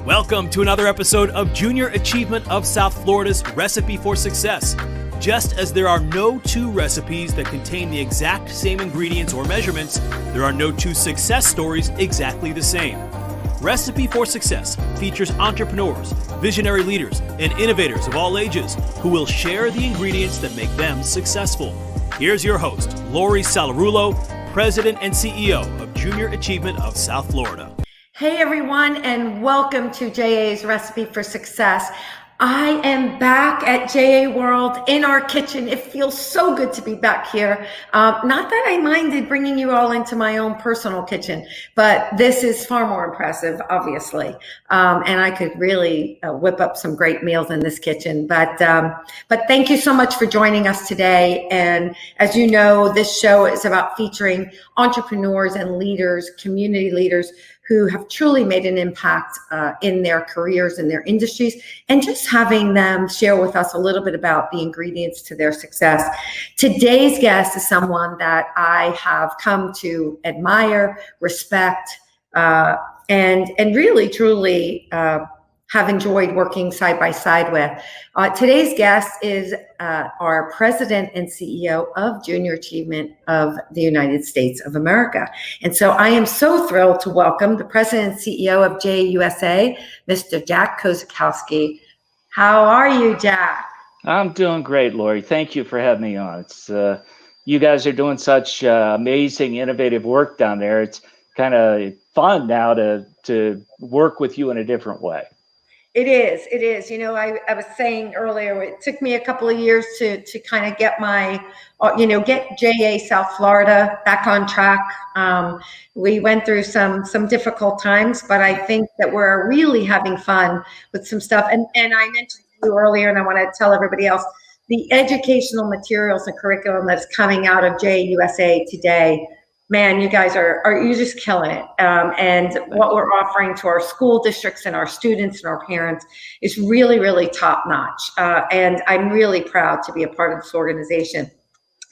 Welcome to another episode of Junior Achievement of South Florida's Recipe for Success. Just as there are no two recipes that contain the exact same ingredients or measurements, there are no two success stories exactly the same. Recipe for Success features entrepreneurs, visionary leaders, and innovators of all ages who will share the ingredients that make them successful. Here's your host, Lori Salarulo, President and CEO of Junior Achievement of South Florida. Hey everyone, and welcome to JA's Recipe for Success. I am back at JA World in our kitchen. It feels so good to be back here. Not that I minded bringing you all into my own personal kitchen, but this is far more impressive, obviously. And I could really whip up some great meals in this kitchen. But thank you so much for joining us today. And as you know, this show is about featuring entrepreneurs and leaders, community leaders who have truly made an impact in their careers and their industries, and just having them share with us a little bit about the ingredients to their success. Today's guest is someone that I have come to admire, respect, and really, truly have enjoyed working side by side with. Today's guest is our President and CEO of Junior Achievement of the United States of America. And so I am so thrilled to welcome the President and CEO of JUSA, Mr. Jack Kosakowski. How are you, Jack? I'm doing great, Lori. Thank you for having me on. It's you guys are doing such amazing, innovative work down there. It's kind of fun now to work with you in a different way. It is. You know, I was saying earlier, it took me a couple of years to kind of get my, get JA South Florida back on track. We went through some difficult times, but I think that we're really having fun with some stuff. And I mentioned to you earlier, and I want to tell everybody else, the educational materials and curriculum that's coming out of JUSA today. Man, you guys you're just killing it. And what we're offering to our school districts and our students and our parents is really, really top notch. And I'm really proud to be a part of this organization.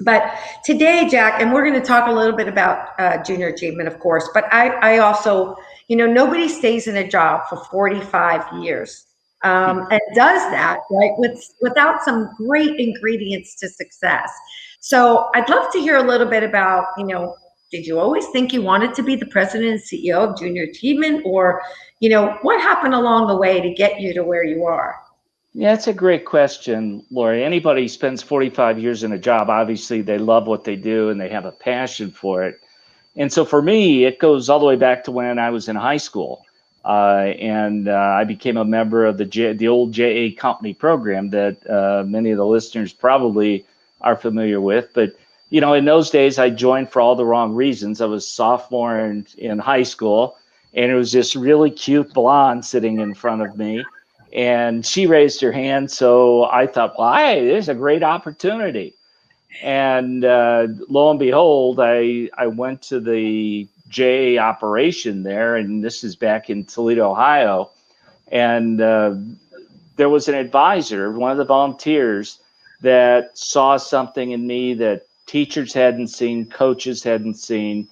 But today, Jack, and we're going to talk a little bit about Junior Achievement, of course, but I also, nobody stays in a job for 45 years and does that, right, without some great ingredients to success. So I'd love to hear a little bit about, did you always think you wanted to be the president and CEO of Junior Achievement, or, what happened along the way to get you to where you are? Yeah, that's a great question, Lori. Anybody who spends 45 years in a job, obviously they love what they do and they have a passion for it. And so for me, it goes all the way back to when I was in high school. And I became a member of the old JA company program that many of the listeners probably are familiar with. But in those days, I joined for all the wrong reasons. I was sophomore in high school, and it was this really cute blonde sitting in front of me, and she raised her hand. So I thought, well, hey, there's a great opportunity. And lo and behold, I went to the JA operation there, and this is back in Toledo, Ohio. And there was an advisor, one of the volunteers, that saw something in me that teachers hadn't seen, coaches hadn't seen,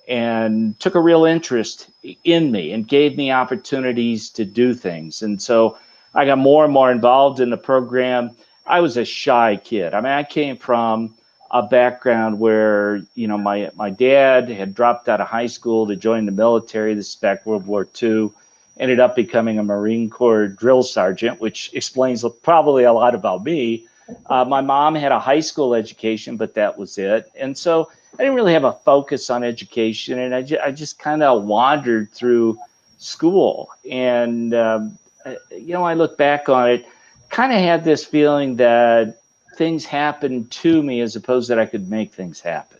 and took a real interest in me and gave me opportunities to do things. And so I got more and more involved in the program. I was a shy kid. I mean, I came from a background where, my dad had dropped out of high school to join the military. This is back World War II, ended up becoming a Marine Corps drill sergeant, which explains probably a lot about me. My mom had a high school education, but that was it. And so I didn't really have a focus on education, and I just kind of wandered through school. And, I look back on it, kind of had this feeling that things happened to me as opposed that I could make things happen.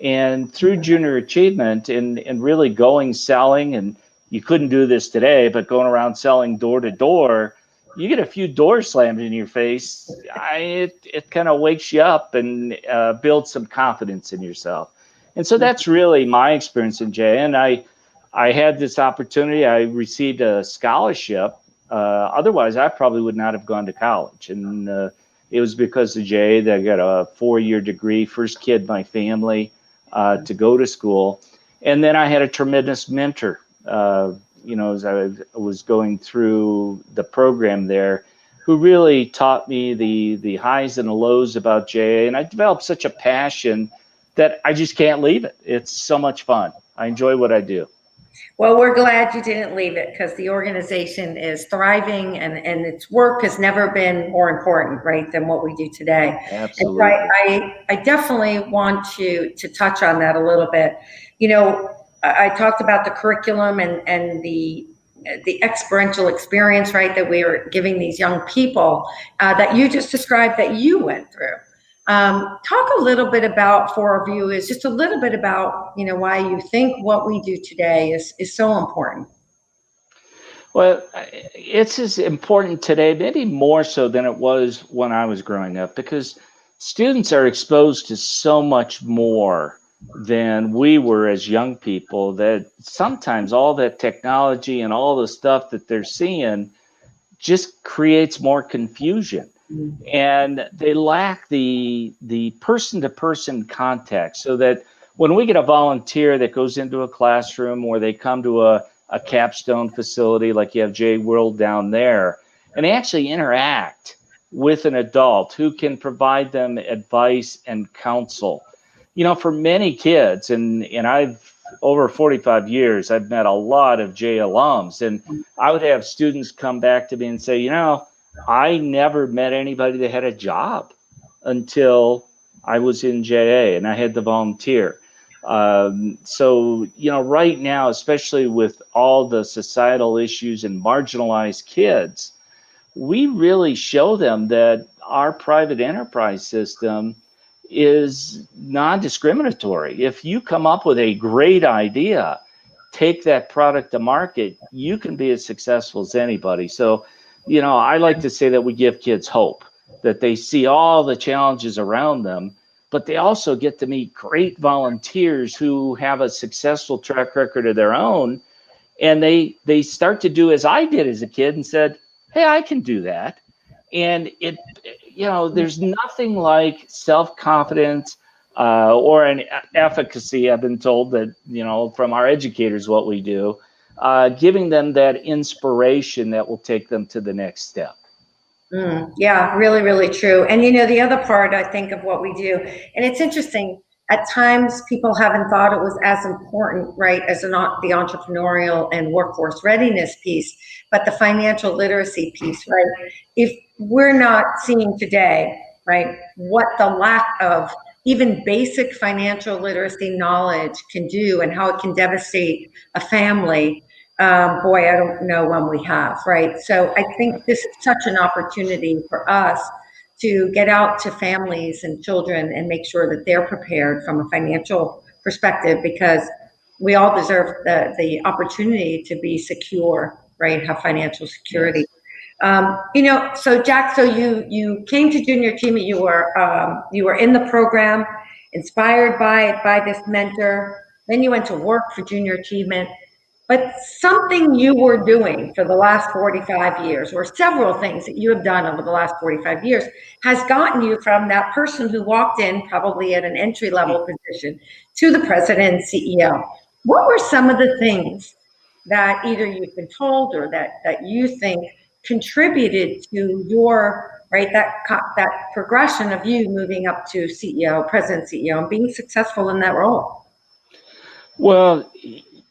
And through Junior Achievement and really selling, and you couldn't do this today, but going around selling door to door, you get a few doors slammed in your face, it kind of wakes you up and builds some confidence in yourself. And so that's really my experience in JA. And I had this opportunity. I received a scholarship. Otherwise, I probably would not have gone to college. And it was because of JA that I got a 4-year degree, first kid in my family to go to school. And then I had a tremendous mentor as I was going through the program there, who really taught me the highs and the lows about JA. And I developed such a passion that I just can't leave it. It's so much fun. I enjoy what I do. Well, we're glad you didn't leave it, because the organization is thriving, and its work has never been more important, right, than what we do today. Absolutely. And so I definitely want to touch on that a little bit. I talked about the curriculum and the experiential experience, right, that we are giving these young people that you just described that you went through. Talk a little bit about, for our viewers, just a little bit about, why you think what we do today is so important. Well, it's as important today, maybe more so than it was when I was growing up, because students are exposed to so much more than we were as young people, that sometimes all that technology and all the stuff that they're seeing just creates more confusion. And they lack the person-to-person contact, so that when we get a volunteer that goes into a classroom, or they come to a capstone facility like you have J World down there, and they actually interact with an adult who can provide them advice and counsel. For many kids, and I've over 45 years, I've met a lot of J alums, and I would have students come back to me and say, I never met anybody that had a job until I was in JA and I had to volunteer. So, right now, especially with all the societal issues and marginalized kids, we really show them that our private enterprise system is non-discriminatory. If you come up with a great idea, take that product to market, you can be as successful as anybody. So, I like to say that we give kids hope, that they see all the challenges around them, but they also get to meet great volunteers who have a successful track record of their own. And they start to do as I did as a kid and said, hey, I can do that. And there's nothing like self-confidence or an efficacy. I've been told that, from our educators, what we do, giving them that inspiration that will take them to the next step. Yeah, really, really true. And the other part, I think, of what we do, and it's interesting, at times people haven't thought it was as important, right, as the entrepreneurial and workforce readiness piece, but the financial literacy piece, right? If we're not seeing today, right, what the lack of even basic financial literacy knowledge can do and how it can devastate a family, boy, I don't know when we have, right? So I think this is such an opportunity for us to get out to families and children and make sure that they're prepared from a financial perspective, because we all deserve the opportunity to be secure, right? Have financial security. Yes. So Jack, so you came to Junior Achievement. You were in the program, inspired by this mentor. Then you went to work for Junior Achievement. But something you were doing for the last 45 years, or several things that you have done over the last 45 years, has gotten you from that person who walked in probably at an entry-level position to the president and CEO. What were some of the things that either you've been told or that you think contributed to your, right, that progression of you moving up to CEO, president, CEO, and being successful in that role? Well,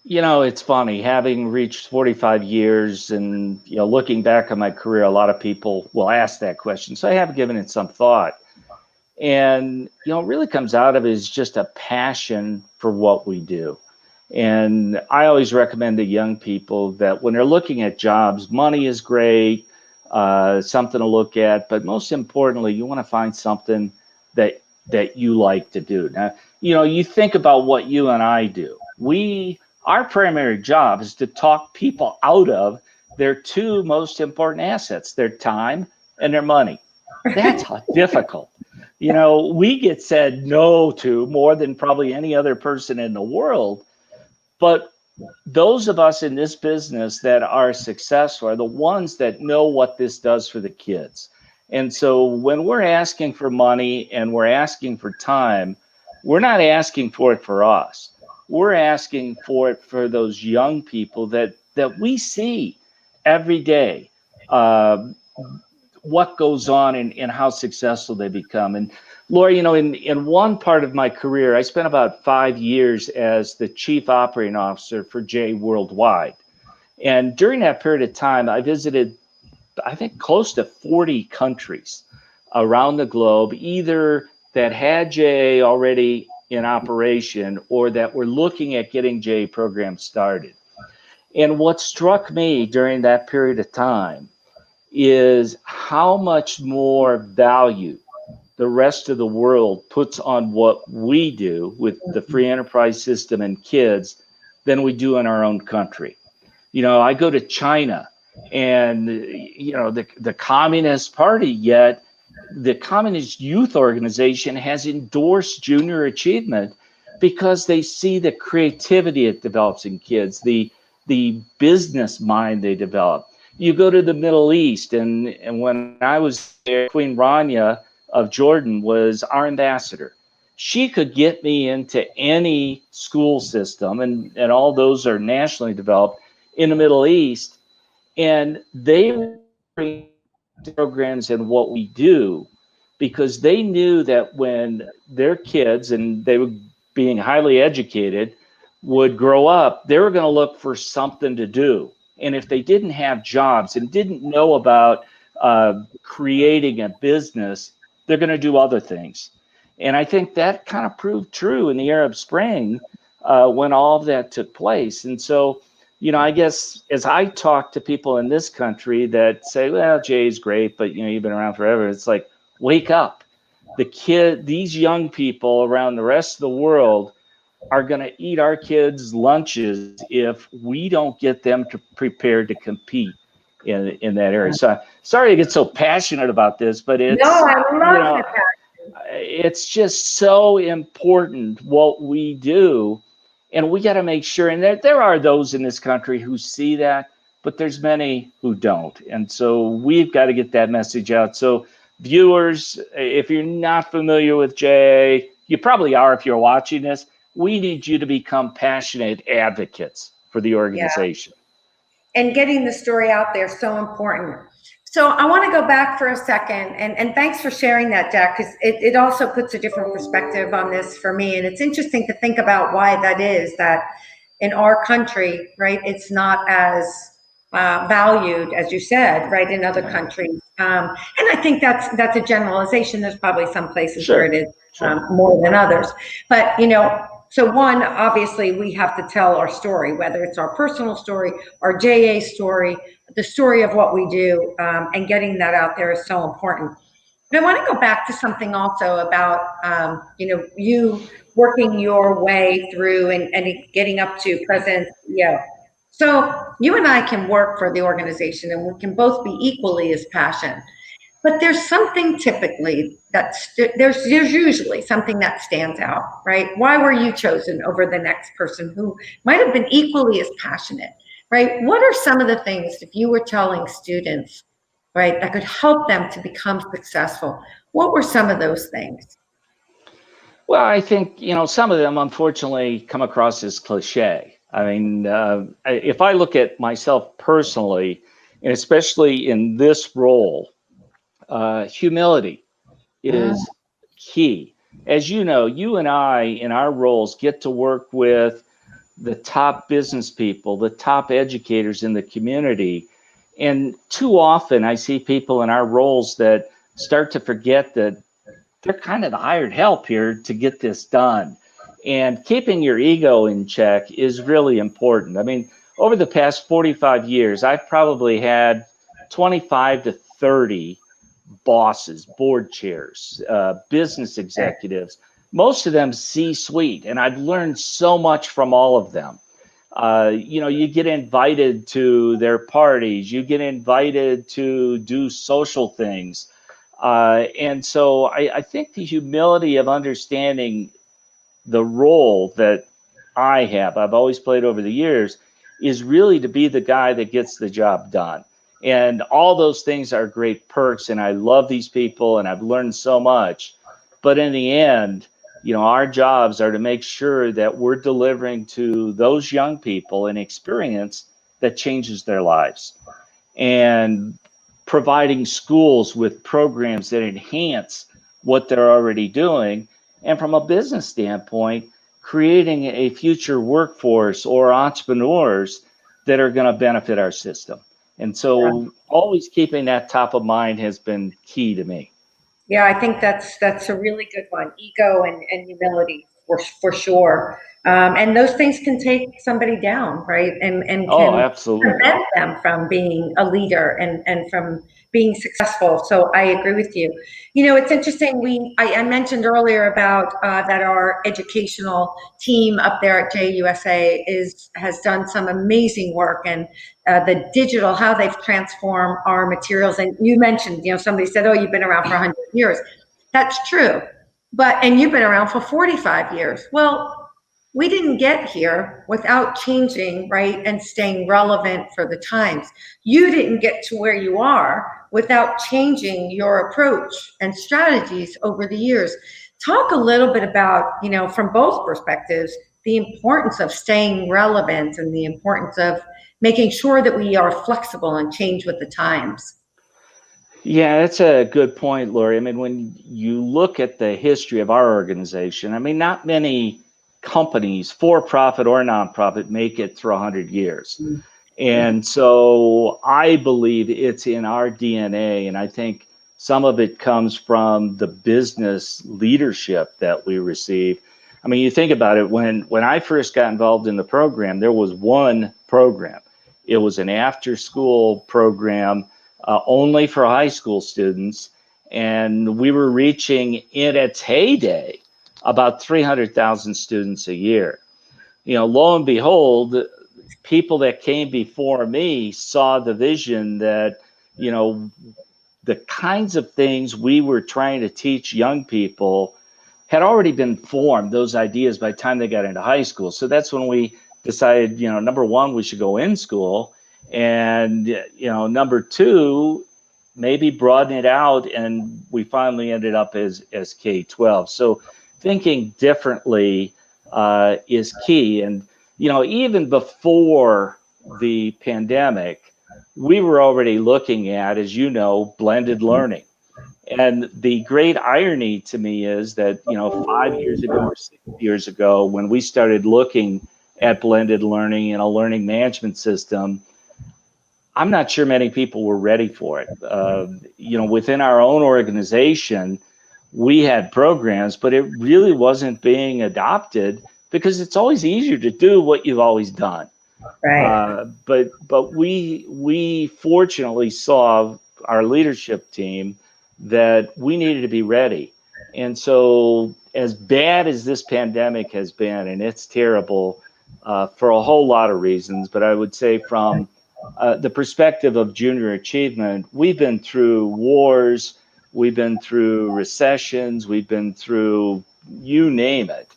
it's funny, having reached 45 years and, looking back on my career, a lot of people will ask that question. So I have given it some thought. And, it really comes out of it is just a passion for what we do. And I always recommend to young people that when they're looking at jobs, money is great, something to look at, but most importantly, you want to find something that you like to do. Now, you think about what you and I do. Our primary job is to talk people out of their two most important assets, their time and their money. That's difficult. We get said no to more than probably any other person in the world. But those of us in this business that are successful are the ones that know what this does for the kids. And so when we're asking for money and we're asking for time, we're not asking for it for us. We're asking for it for those young people that that we see every day. What goes on and how successful they become. And Laura, in one part of my career, I spent about 5 years as the chief operating officer for JA Worldwide. And during that period of time, I visited, I think, close to 40 countries around the globe, either that had JA already in operation or that were looking at getting JA programs started. And what struck me during that period of time is how much more value the rest of the world puts on what we do with the free enterprise system and kids than we do in our own country. I go to China and, the Communist Party, yet the Communist Youth Organization has endorsed junior achievement because they see the creativity it develops in kids, the business mind they develop. You go to the Middle East, and when I was there, Queen Rania of Jordan was our ambassador. She could get me into any school system, and all those are nationally developed in the Middle East, and they bring programs and what we do because they knew that when their kids, and they were being highly educated, would grow up, they were going to look for something to do. And if they didn't have jobs and didn't know about creating a business, they're going to do other things. And I think that kind of proved true in the Arab Spring when all of that took place. And so, I guess as I talk to people in this country that say, well, Jay's great, but, you've been around forever. It's like, wake up. These young people around the rest of the world are going to eat our kids' lunches if we don't get them to prepare to compete in that area. So sorry to get so passionate about this, but it's, No, I love it. it's just so important what we do. And we got to make sure, and there are those in this country who see that, but there's many who don't. And so we've got to get that message out. So viewers, if you're not familiar with JA, you probably are if you're watching this. We need you to become passionate advocates for the organization. Yeah. And getting the story out there is so important. So I want to go back for a second, and thanks for sharing that, Jack, because it also puts a different perspective on this for me. And it's interesting to think about why that is, that in our country, right, it's not as valued, as you said, right, in other countries. And I think that's a generalization. There's probably some places where it is more than others. But, so one, obviously, we have to tell our story, whether it's our personal story, our JA story, the story of what we do, and getting that out there is so important. But I want to go back to something also about, you working your way through and getting up to president. So you and I can work for the organization, and we can both be equally as passionate. But there's something typically there's usually something that stands out, right? Why were you chosen over the next person who might have been equally as passionate, right? What are some of the things, if you were telling students, right, that could help them to become successful? What were some of those things? Well, I think, some of them unfortunately come across as cliche. I mean, if I look at myself personally, and especially in this role, humility is key. As you know, you and I in our roles get to work with the top business people, the top educators in the community. And too often I see people in our roles that start to forget that they're kind of the hired help here to get this done. And keeping your ego in check is really important. I mean, over the past 45 years, I've probably had 25 to 30 bosses, board chairs, business executives, most of them C-suite, and I've learned so much from all of them. You get invited to their parties, you get invited to do social things. And so I think the humility of understanding the role that I've always played over the years, is really to be the guy that gets the job done. And all those things are great perks, and I love these people, and I've learned so much. But in the end, our jobs are to make sure that we're delivering to those young people an experience that changes their lives, and providing schools with programs that enhance what they're already doing. And from a business standpoint, creating a future workforce or entrepreneurs that are going to benefit our system. And so always keeping that top of mind has been key to me. Yeah, I think that's a really good one. Ego and humility for sure. And those things can take somebody down, right? And Oh, can absolutely. prevent them from being a leader and from being successful. So I agree with you. You know, it's interesting. I mentioned earlier about that our educational team up there at JUSA has done some amazing work, and the digital, how they've transformed our materials. And you mentioned, you know, somebody said, "Oh, you've been around for 100 years." That's true, and you've been around for 45 years. Well, we didn't get here without changing, right, and staying relevant for the times. You didn't get to where you are without changing your approach and strategies over the years. Talk a little bit about, you know, from both perspectives, the importance of staying relevant and the importance of making sure that we are flexible and change with the times. Yeah, that's a good point, Lori. I mean, when you look at the history of our organization, I mean, not many companies, for profit or nonprofit, make it through 100 years. And so I believe it's in our DNA. And I think some of it comes from the business leadership that we receive. I mean, you think about it, when I first got involved in the program, there was one program. It was an after school program only for high school students. And we were reaching, in its heyday, about 300,000 students a year. You know, lo and behold, people that came before me saw the vision that, you know, the kinds of things we were trying to teach young people had already been formed, those ideas, by the time they got into high school. So that's when we decided, you know, number one, we should go in school. And, you know, number two, maybe broaden it out. And we finally ended up as K-12. So thinking differently is key. And, you know, even before the pandemic, we were already looking at, as you know, blended learning. And the great irony to me is that, you know, 5 years ago or 6 years ago, when we started looking at blended learning and a learning management system, I'm not sure many people were ready for it. You know, within our own organization, we had programs, but it really wasn't being adopted because it's always easier to do what you've always done. Right. But we fortunately saw, our leadership team, that we needed to be ready. And so, as bad as this pandemic has been, and it's terrible for a whole lot of reasons, but I would say from the perspective of junior achievement, we've been through wars, we've been through recessions, we've been through you name it.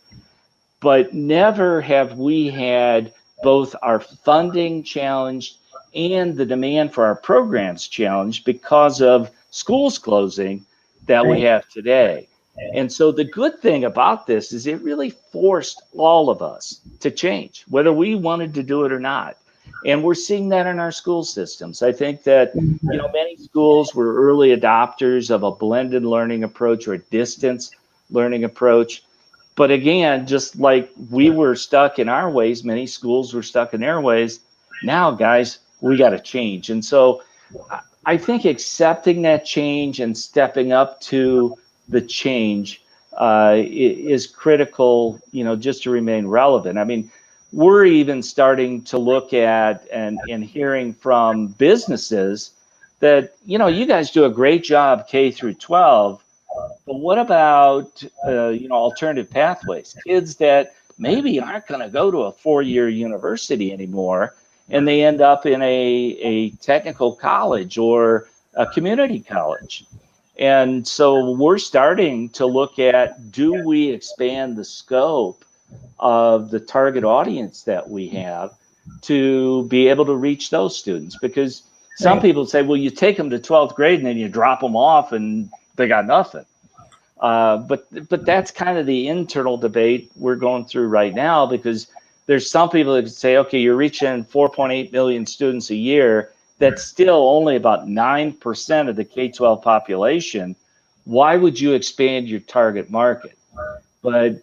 But never have we had both our funding challenged and the demand for our programs challenged because of schools closing that we have today. And so the good thing about this is it really forced all of us to change, whether we wanted to do it or not. And we're seeing that in our school systems. I think that, you know, many schools were early adopters of a blended learning approach or a distance learning approach. But again, just like we were stuck in our ways, many schools were stuck in their ways. Now, guys, we got to change. And so I think accepting that change and stepping up to the change is critical, you know, just to remain relevant. I mean, we're even starting to look at and hearing from businesses that, you know, you guys do a great job K through 12. But what about, you know, alternative pathways? Kids that maybe aren't going to go to a 4-year university anymore, and they end up in a technical college or a community college. And so we're starting to look at, do we expand the scope of the target audience that we have to be able to reach those students? Because some people say, well, you take them to 12th grade and then you drop them off and they got nothing. But that's kind of the internal debate we're going through right now, because there's some people that say, okay, you're reaching 4.8 million students a year. That's still only about 9% of the K-12 population. Why would you expand your target market? But,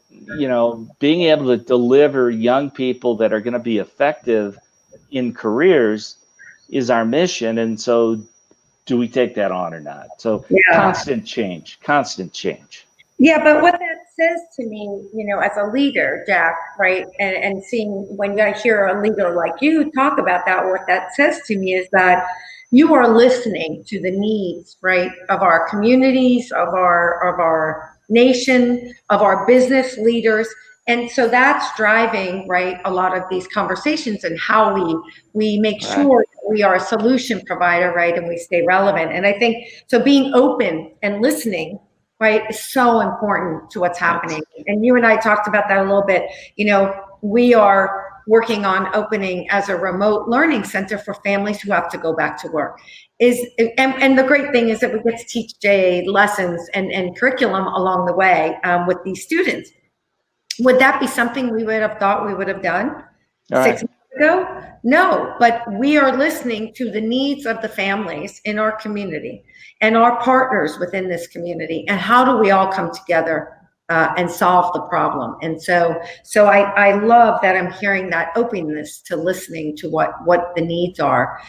being able to deliver young people that are going to be effective in careers is our mission. And so do we take that on or not? So Yeah. constant change, constant change. Yeah, but what that says to me, as a leader, Jack, right, and seeing when I hear a leader like you talk about that, what that says to me is that you are listening to the needs, right, of our communities, of our nation, of our business leaders. And so that's driving, right, a lot of these conversations and how we make sure we are a solution provider, right, and we stay relevant. And I think so being open and listening, right, is so important to what's happening. And you and I talked about that a little bit. We are working on opening as a remote learning center for families who have to go back to work. And the great thing is that we get to teach JA lessons and curriculum along the way with these students. Would that be something we would have thought we would have done 6 months ago? No, but we are listening to the needs of the families in our community and our partners within this community, and how do we all come together and solve the problem. And so I love that I'm hearing that openness to listening to what the needs are.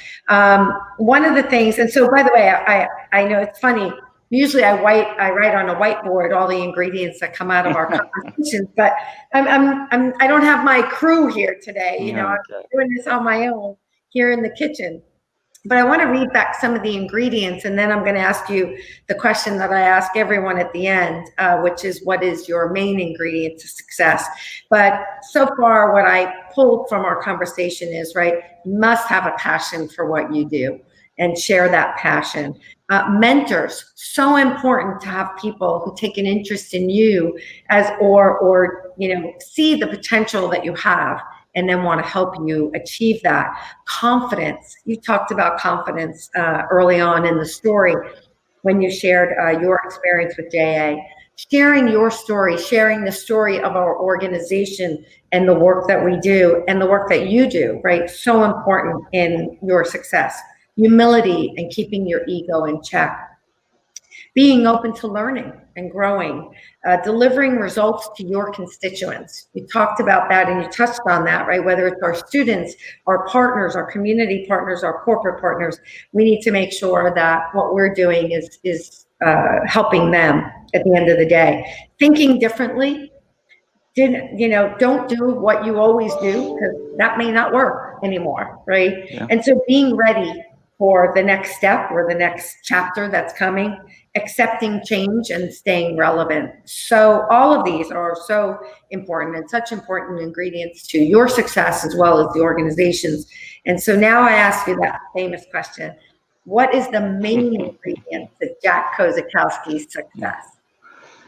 One of the things, and so by the way, I know it's funny, usually I write on a whiteboard all the ingredients that come out of our conversations, but I don't have my crew here today. I'm doing this on my own here in the kitchen. But I want to read back some of the ingredients, and then I'm going to ask you the question that I ask everyone at the end, which is, what is your main ingredient to success? But so far, what I pulled from our conversation is, right, you must have a passion for what you do and share that passion. Mentors, so important to have people who take an interest in you or see the potential that you have and then want to help you achieve that. Confidence. You talked about confidence early on in the story when you shared your experience with JA. Sharing your story, sharing the story of our organization and the work that we do and the work that you do, right? So important in your success. Humility and keeping your ego in check. Being open to learning and growing, delivering results to your constituents. You talked about that and you touched on that, right? Whether it's our students, our partners, our community partners, our corporate partners, we need to make sure that what we're doing is helping them at the end of the day. Thinking differently. Don't do what you always do, because that may not work anymore, right? Yeah. And so being ready for the next step or the next chapter that's coming, accepting change and staying relevant. So all of these are so important and such important ingredients to your success as well as the organization's. And so now I ask you that famous question: what is the main ingredient to Jack Kosakowski's success?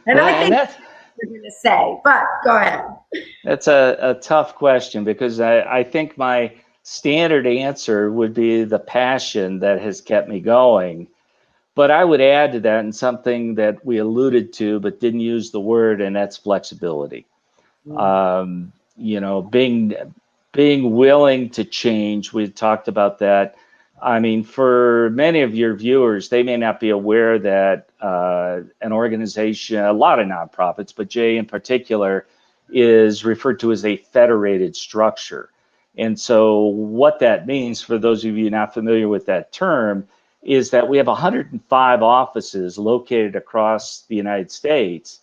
And I think that's what you're going to say, but go ahead. That's a tough question, because I think my standard answer would be the passion that has kept me going. But I would add to that, and something that we alluded to but didn't use the word, and that's flexibility. Being willing to change. We talked about that. I mean, for many of your viewers, they may not be aware that an organization, a lot of nonprofits, but Jay in particular, is referred to as a federated structure. And so what that means, for those of you not familiar with that term, is that we have 105 offices located across the United States,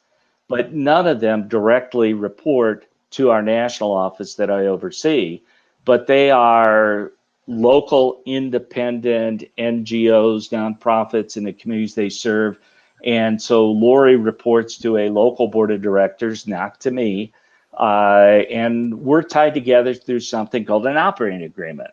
but none of them directly report to our national office that I oversee, but they are local independent NGOs, nonprofits in the communities they serve. And so Lori reports to a local board of directors, not to me, and we're tied together through something called an operating agreement.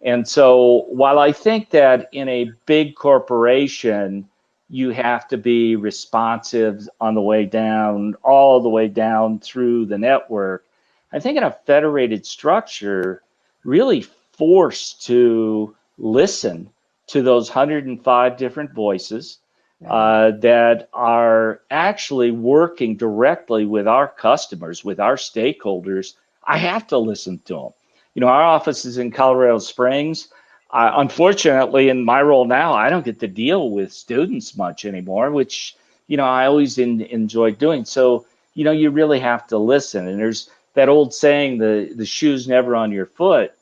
And so while I think that in a big corporation, you have to be responsive on the way down, all the way down through the network, I think in a federated structure, really forced to listen to those 105 different voices that are actually working directly with our customers, with our stakeholders I have to listen to them. Our office is in Colorado Springs. Unfortunately, in my role now, I don't get to deal with students much anymore, which, I always enjoyed doing. So, you really have to listen. And there's that old saying, the shoe's never on your foot.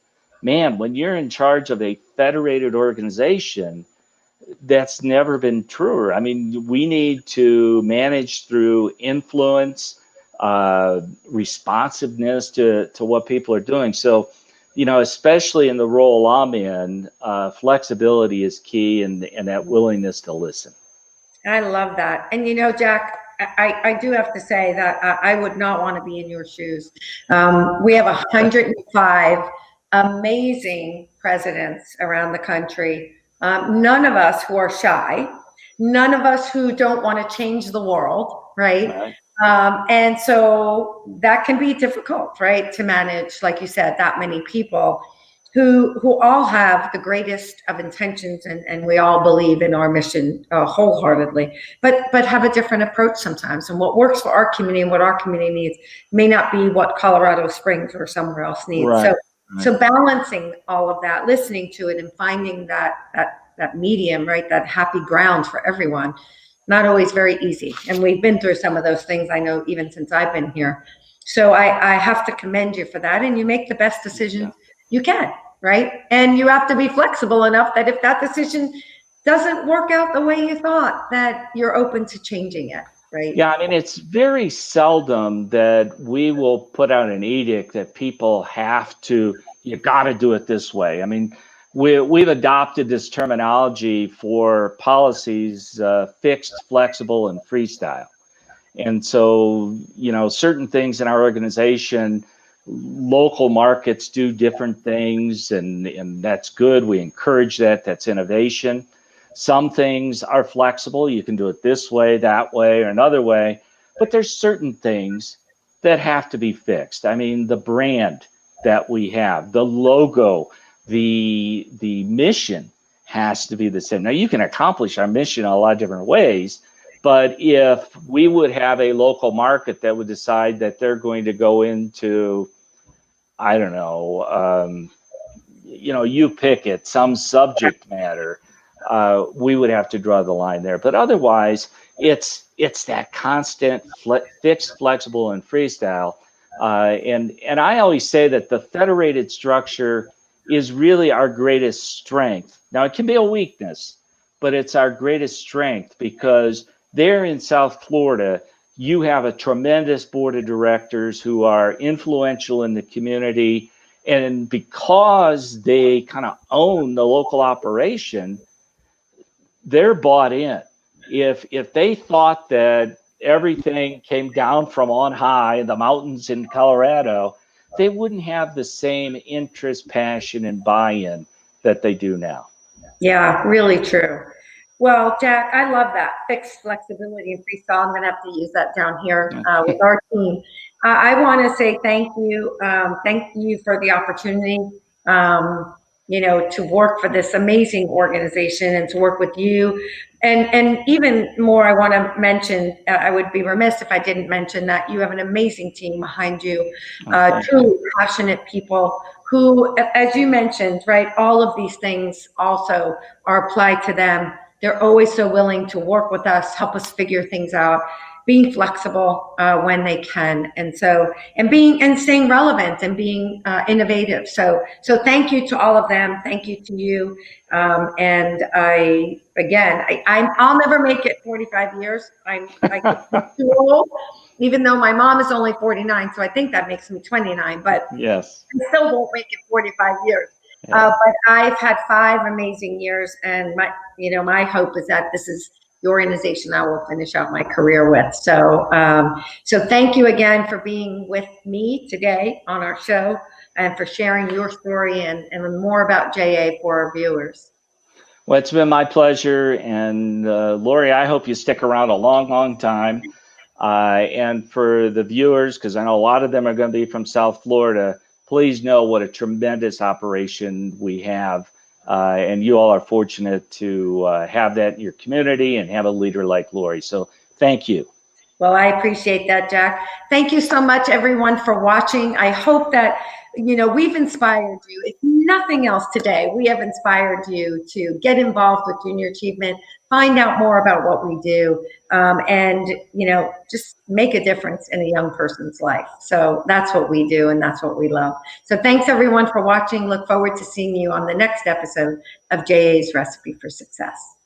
Man, when you're in charge of a federated organization, that's never been truer. I mean, we need to manage through influence, responsiveness to what people are doing. So, especially in the role I'm in, flexibility is key, and that willingness to listen. I love that. And Jack, I do have to say that I would not want to be in your shoes. We have 105 amazing presidents around the country. None of us who are shy, none of us who don't want to change the world, right? And so that can be difficult, right? To manage, like you said, that many people who all have the greatest of intentions, and we all believe in our mission wholeheartedly, but have a different approach sometimes. And what works for our community and what our community needs may not be what Colorado Springs or somewhere else needs. Right. So balancing all of that, listening to it, and finding that medium, right, that happy ground for everyone, not always very easy. And we've been through some of those things, I know, even since I've been here. So I have to commend you for that. And you make the best decision you can, right? And you have to be flexible enough that if that decision doesn't work out the way you thought, that you're open to changing it, right? Yeah, I mean, it's very seldom that we will put out an edict that people have to, you got to do it this way. I mean, we've adopted this terminology for policies, fixed, flexible, and freestyle. And so, certain things in our organization, local markets do different things, and that's good. We encourage that. That's innovation. Some things are flexible. You can do it this way, that way, or another way. But there's certain things that have to be fixed. I mean, the brand that we have, the logo, the mission has to be the same. Now, you can accomplish our mission in a lot of different ways, but if we would have a local market that would decide that they're going to go into, I don't know, you pick it, some subject matter, we would have to draw the line there. But otherwise, it's that constant fixed, flexible, and freestyle. And I always say that the federated structure is really our greatest strength. Now, it can be a weakness, but it's our greatest strength because there in South Florida, you have a tremendous board of directors who are influential in the community. And because they kind of own the local operation, they're bought in. If they thought that everything came down from on high in the mountains in Colorado, they wouldn't have the same interest, passion, and buy-in that they do now. Yeah, really true. Well, Jack, I love that fixed flexibility and freestyle. I'm going to have to use that down here with our team. I want to say thank you. Thank you for the opportunity, to work for this amazing organization and to work with you. And even more, I want to mention, I would be remiss if I didn't mention that you have an amazing team behind you, truly passionate people who, as you mentioned, right, all of these things also are applied to them. They're always so willing to work with us, help us figure things out, being flexible when they can, and staying relevant and being innovative. So thank you to all of them. Thank you to you. And I'll never make it 45 years. I get too old, even though my mom is only 49, so I think that makes me 29. But yes, I still won't make it 45 years. But I've had 5 amazing years, and my hope is that this is the organization I will finish out my career with. So thank you again for being with me today on our show and for sharing your story and more about JA for our viewers. Well, it's been my pleasure. And Lori, I hope you stick around a long, long time. And for the viewers, because I know a lot of them are going to be from South Florida, please know what a tremendous operation we have. And you all are fortunate to have that in your community and have a leader like Lori. So thank you. Well, I appreciate that, Jack. Thank you so much, everyone, for watching. I hope that, we've inspired you. If nothing else today, we have inspired you to get involved with Junior Achievement, find out more about what we do, and, just make a difference in a young person's life. So that's what we do, and that's what we love. So thanks, everyone, for watching. Look forward to seeing you on the next episode of JA's Recipe for Success.